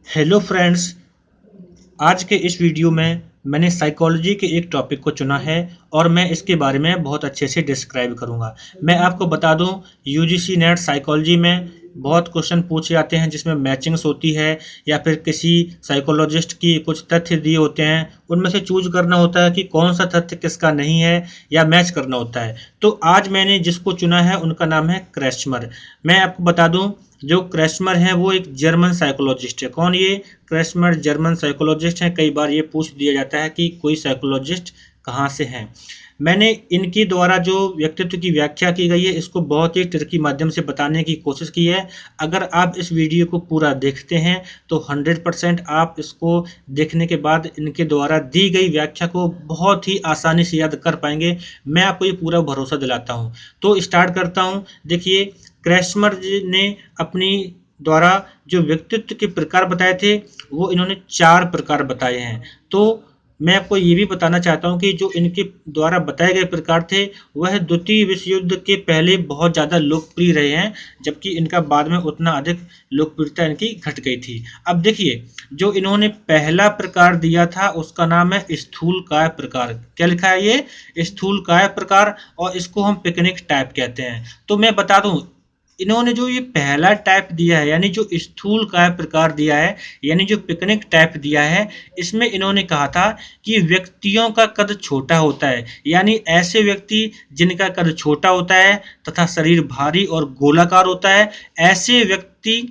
Hello friends. आज के इस वीडियो में मैंने साइकोलॉजी के एक टॉपिक को चुना है और मैं इसके बारे में बहुत अच्छे से डिस्क्राइब करूंगा। मैं आपको बता दूं, यूजीसी नेट साइकोलॉजी में बहुत क्वेश्चन पूछे जाते हैं जिसमें मैचिंग्स होती है या फिर किसी साइकोलॉजिस्ट की कुछ तथ्य दिए होते हैं, उनमें से चूज करना होता है कि कौन सा तथ्य किसका नहीं है या मैच करना होता है। तो आज मैंने जिसको चुना है उनका नाम है क्रेस्मर। मैं आपको बता दूं, जो क्रेस्मर है वो एक जर्मन साइकोलॉजिस्ट है। कौन ये? क्रेस्मर जर्मन साइकोलॉजिस्ट हैं। कई बार ये पूछ दिया जाता है कि कोई साइकोलॉजिस्ट कहाँ से हैं। मैंने इनके द्वारा जो व्यक्तित्व की व्याख्या की गई है इसको बहुत ही ट्रिकी माध्यम से बताने की कोशिश की है। अगर आप इस वीडियो को पूरा देखते हैं तो 100% आप इसको देखने के बाद इनके द्वारा दी गई व्याख्या को बहुत ही आसानी से याद कर पाएंगे। मैं आपको ये पूरा भरोसा दिलाता हूँ। तो स्टार्ट करता हूँ। देखिए, क्रेस्मर जी ने अपनी द्वारा जो व्यक्तित्व के प्रकार बताए थे वो इन्होंने 4 प्रकार बताए हैं। तो मैं आपको ये भी बताना चाहता हूँ कि जो इनके द्वारा बताए गए प्रकार थे वह द्वितीय विश्व युद्ध के पहले बहुत ज़्यादा लोकप्रिय रहे हैं, जबकि इनका बाद में उतना अधिक लोकप्रियता इनकी घट गई थी। अब देखिए, जो इन्होंने पहला प्रकार दिया था उसका नाम है स्थूलकाय प्रकार। क्या लिखा है ये? स्थूलकाय प्रकार। और इसको हम पिकनिक टाइप कहते हैं। तो मैं बता दूं, इन्होंने जो ये पहला टाइप दिया है यानी जो स्थूल काय प्रकार दिया है यानी जो पिकनिक टाइप दिया है, इसमें इन्होंने कहा था कि व्यक्तियों का कद छोटा होता है, यानी ऐसे व्यक्ति जिनका कद छोटा होता है तथा शरीर भारी और गोलाकार होता है, ऐसे व्यक्ति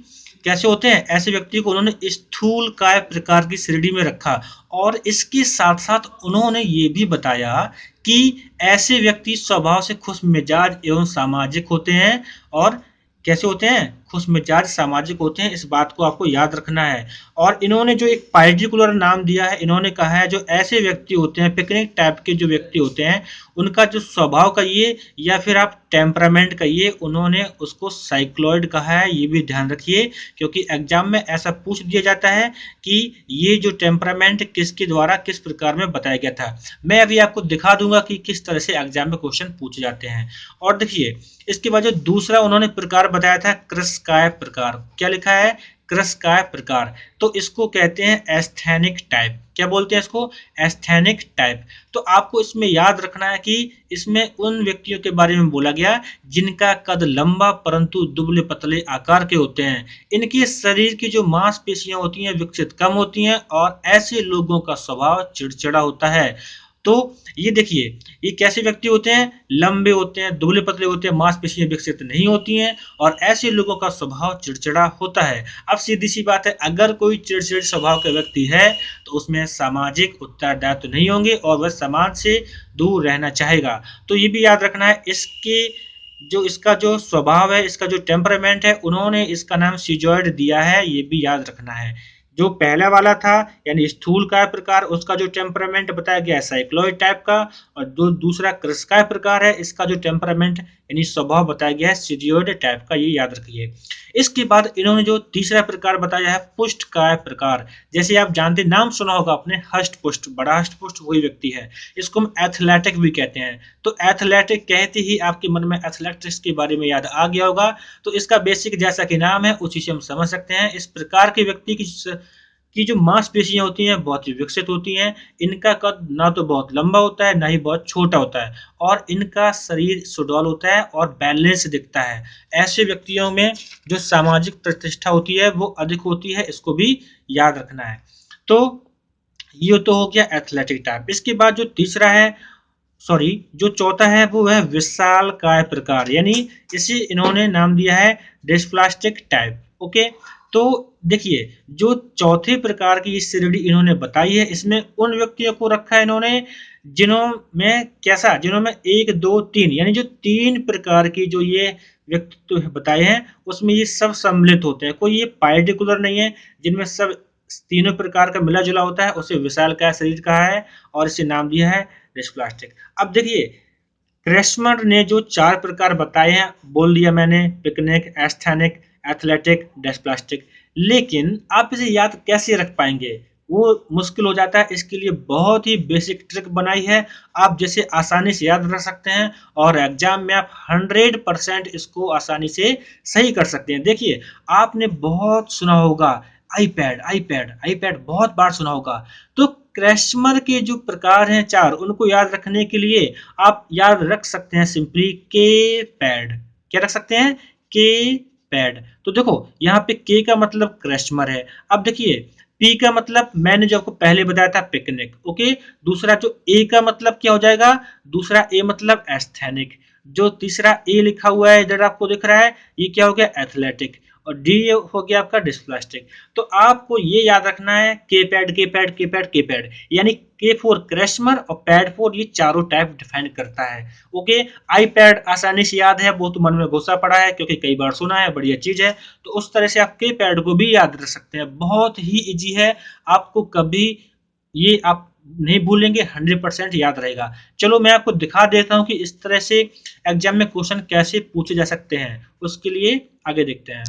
कैसे होते हैं? ऐसे व्यक्ति को उन्होंने स्थूल काय प्रकार की श्रेणी में रखा। और इसके साथ साथ उन्होंने ये भी बताया कि ऐसे व्यक्ति स्वभाव से खुश मिजाज एवं सामाजिक होते हैं। और कैसे होते हैं? खुश मिजाज सामाजिक होते हैं। इस बात को आपको याद रखना है। और इन्होंने जो एक पार्टिकुलर नाम दिया है, इन्होंने कहा है जो ऐसे व्यक्ति होते हैं, पिकनिक टाइप के जो व्यक्ति होते हैं, उनका जो स्वभाव कहिए या फिर आप टेम्परामेंट कहिए, उन्होंने उसको साइक्लॉइड कहा है। ये भी ध्यान रखिए, क्योंकि एग्जाम में ऐसा पूछ दिया जाता है कि ये जो टेम्परामेंट किसके द्वारा किस प्रकार में बताया गया था। मैं अभी आपको दिखा दूंगा कि किस तरह से एग्जाम में क्वेश्चन पूछे जाते हैं। और देखिए, इसके बाद जो दूसरा उन्होंने प्रकार बताया था क्रस्काय प्रकार। क्या लिखा है? क्रस्काय प्रकार। तो इसको कहते हैं एस्थेनिक टाइप। क्या बोलते हैं इसको? Asthenic type. तो आपको इसमें याद रखना है कि इसमें उन व्यक्तियों के बारे में बोला गया जिनका कद लंबा परंतु दुबले पतले आकार के होते हैं। इनके शरीर की जो मांसपेशियां होती हैं विकसित कम होती हैं और ऐसे लोगों का स्वभाव चिड़चिड़ा होता है। तो ये देखिए, ये कैसे व्यक्ति होते हैं? लंबे होते हैं, दुबले पतले होते हैं, मांसपेशियां विकसित नहीं होती हैं और ऐसे लोगों का स्वभाव चिड़चिड़ा होता है। अब सीधी सी बात है, अगर कोई चिड़चिड़े स्वभाव का व्यक्ति है तो उसमें सामाजिक उत्तरदायित्व नहीं होंगे और वह समाज से दूर रहना चाहेगा। तो ये भी याद रखना है। इसके जो इसका जो स्वभाव है, इसका जो टेम्परामेंट है, उन्होंने इसका नाम सिजॉइड दिया है। ये भी याद रखना है। जो पहला वाला था यानी स्थूल काय प्रकार, उसका जो टेम्परामेंट बताया गया है साइक्लॉइड टाइप का। और जो दूसरा क्रस्काय प्रकार है, इसका जो टेम्परामेंट यानी स्वभाव बताया गया है सिजियोइड टाइप का। ये याद रखिए। इसके बाद इन्होंने जो तीसरा प्रकार बताया है पुष्ट काय प्रकार। जैसे आप जानते, नाम सुना होगा आपने, हष्ट पुष्ट, बड़ा हष्ट पुष्ट वही व्यक्ति है। इसको हम एथलेटिक भी कहते हैं। तो एथलेटिक कहते ही आपके मन में एथलेटिक्स के बारे में याद आ गया होगा। तो इसका बेसिक जैसा कि नाम है उसी से हम समझ सकते हैं। इस प्रकार के व्यक्ति की जो मांसपेशियां होती हैं बहुत ही विकसित होती हैं। इनका कद ना तो बहुत लंबा होता है ना ही बहुत छोटा होता है और इनका शरीर सुडौल होता है और बैलेंस दिखता है। ऐसे व्यक्तियों में जो सामाजिक प्रतिष्ठा होती है वो अधिक होती है। इसको भी याद रखना है। तो ये तो हो गया एथलेटिक टाइप। इसके बाद जो तीसरा है, सॉरी, जो चौथा है वो है विशाल काय प्रकार, यानी इसे इन्होंने नाम दिया है डिस्प्लास्टिक टाइप। ओके। तो देखिए, जो चौथे प्रकार की श्रेणी इन्होंने बताई है, इसमें उन व्यक्तियों को रखा है इन्होंने जिन्हों में कैसा, जिन्हों में एक दो तीन यानी जो तीन प्रकार की जो ये व्यक्तित्व बताए हैं उसमें ये सब सम्मिलित होते हैं। कोई ये पार्टिकुलर नहीं है, जिनमें सब तीनों प्रकार का मिला जुला होता है उसे विशाल काय शरीर कहा है और इसे नाम दिया है डिस्प्लास्टिक। अब देखिए, क्रेस्मर ने जो 4 प्रकार बताए हैं, बोल दिया मैंने, पिकनिक, एस्थेनिक, एथलेटिक, डिस्प्लास्टिक। लेकिन आप इसे याद कैसे रख पाएंगे? वो मुश्किल हो जाता है। इसके लिए बहुत ही बेसिक ट्रिक बनाई है, आप जैसे आसानी से याद रख सकते हैं और एग्जाम में आप 100% इसको आसानी से सही कर सकते हैं। देखिए, आपने बहुत सुना होगा, आईपैड आईपैड आईपैड बहुत बार सुना होगा। तो क्रैस्मर के जो प्रकार हैं चार, उनको याद रखने के लिए आप याद रख सकते हैं सिंपली के पैड। क्या रख सकते हैं? के पैड। तो देखो यहाँ पे के का मतलब क्रैस्मर है। अब देखिए पी का मतलब मैंने जो आपको पहले बताया था पिकनिक, ओके। दूसरा जो ए का मतलब क्या हो जाएगा? दूसरा ए मतलब एस्थेनिक। जो तीसरा ए लिखा हुआ है इधर आपको दिख रहा है, ये क्या हो गया? एथलेटिक। और डी हो गया आपका डिस्प्लास्टिक। तो आपको ये याद रखना है के पैड के पैड के पैड के पैड, यानी के फॉर क्रैस्मर और पैड फॉर, ये चारों टाइप डिफाइन करता है। ओके। आई पैड आसानी से याद है, वो तो मन में घुसा पड़ा है क्योंकि कई बार सुना है, बढ़िया चीज है। तो उस तरह से आप के पैड को भी याद रख सकते हैं, बहुत ही इजी है। आपको कभी ये आप नहीं भूलेंगे, 100% याद रहेगा। चलो मैं आपको दिखा देता हूं कि इस तरह से एग्जाम में क्वेश्चन कैसे पूछे जा सकते हैं। उसके लिए आगे देखते हैं।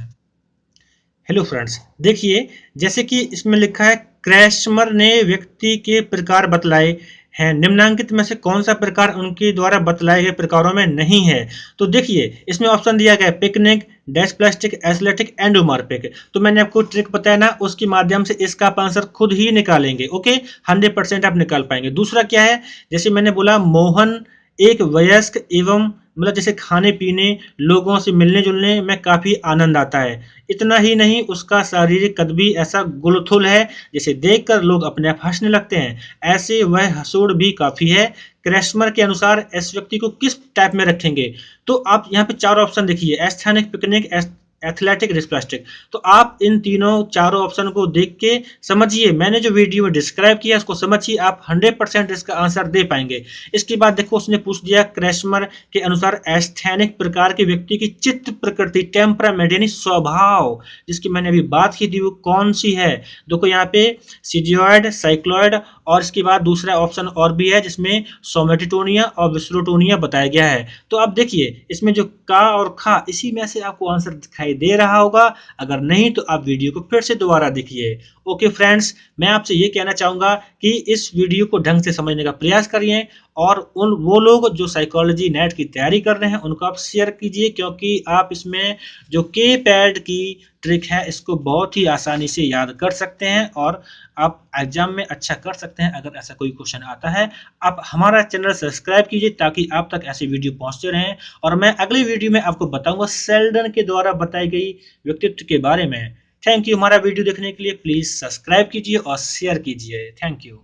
हेलो फ्रेंड्स, देखिए जैसे कि इसमें लिखा है क्रैस्मर ने व्यक्ति के प्रकार बतलाए हैं, निम्नांकित में से कौन सा प्रकार उनके द्वारा बतलाए गए प्रकारों में नहीं है? तो देखिए इसमें ऑप्शन दिया गया है पिकनिक, डेस्प्लास्टिक, एथलेटिक, एंडोमॉर्फिक। तो मैंने आपको ट्रिक बताया ना, उसके माध्यम से इसका आप आंसर खुद ही निकालेंगे। ओके, 100% आप निकाल पाएंगे। दूसरा क्या है? जैसे मैंने बोला मोहन एक वयस्क एवं मतलब जैसे खाने पीने, लोगों से मिलने जुलने में काफी आनंद आता है। इतना ही नहीं, उसका शारीरिक कद भी ऐसा गुलथुल है जिसे देखकर लोग अपने आप हंसने लगते हैं। ऐसे वह हसूड़ भी काफी है। क्रैस्मर के अनुसार इस व्यक्ति को किस टाइप में रखेंगे? तो आप यहाँ पे चार ऑप्शन देखिए, एस्थेनिक, पिकनिक, एथलेटिक, डिस्प्लास्टिक। तो आप इन तीनों चारों ऑप्शन को देख के समझिए, मैंने जो वीडियो में डिस्क्राइब किया उसको समझिए, आप 100% इसका आंसर दे पाएंगे। इसके बाद देखो उसने पूछ दिया क्रैस्मर के अनुसार एस्थेनिक प्रकार के व्यक्ति की चित्त प्रकृति, टेम्परामेंट यानी स्वभाव, जिसकी मैंने अभी बात की थी, वो कौन सी है? देखो यहाँ पे सिजियोइड, साइक्लॉइड, और इसके बाद दूसरा ऑप्शन और भी है जिसमें सोमेटिटोनिया और विस्रोटोनिया बताया गया है। तो अब देखिए इसमें जो का और खा, इसी में से आपको आंसर दिखाई दे रहा होगा। अगर नहीं तो आप वीडियो को फिर से दोबारा देखिए। ओके फ्रेंड्स, मैं आपसे ये कहना चाहूंगा कि इस वीडियो को ढंग से समझने का प्रयास करिए, और उन वो लोग जो साइकोलॉजी नेट की तैयारी कर रहे हैं उनको आप शेयर कीजिए, क्योंकि आप इसमें जो के पैड की ट्रिक है इसको बहुत ही आसानी से याद कर सकते हैं और आप एग्जाम में अच्छा कर सकते हैं अगर ऐसा कोई क्वेश्चन आता है। आप हमारा चैनल सब्सक्राइब कीजिए ताकि आप तक ऐसी वीडियो पहुंचते रहें, और मैं अगली वीडियो में आपको बताऊंगा सेल्डन के द्वारा बताई गई व्यक्तित्व के बारे में। थैंक यू हमारा वीडियो देखने के लिए। प्लीज सब्सक्राइब कीजिए और शेयर कीजिए। Thank you.